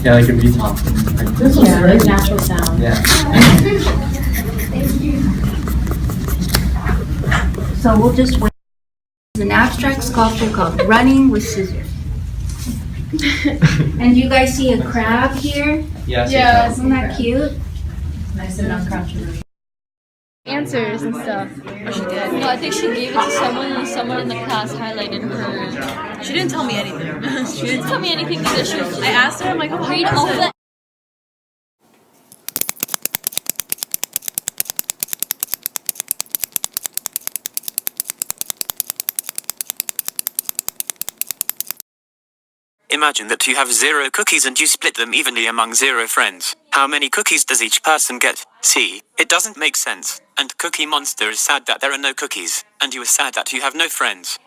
Yeah, like a bee top. Like, This was great. Natural sound. yeah. So we'll just wait. It's an abstract sculpture called Running with Scissors. And you guys see a crab here? Yeah. Isn't that cute? Nice and uncontroversial. Answers and stuff. Oh, she did. No, I think she gave it to someone and someone in the class highlighted her. She didn't tell me anything. She didn't tell me anything either. She was I asked her, I'm like, oh, read all the Imagine that you have 0 cookies and you split them evenly among 0 friends. How many cookies does each person get? See, it doesn't make sense. And Cookie Monster is sad that there are no cookies, and you are sad that you have no friends.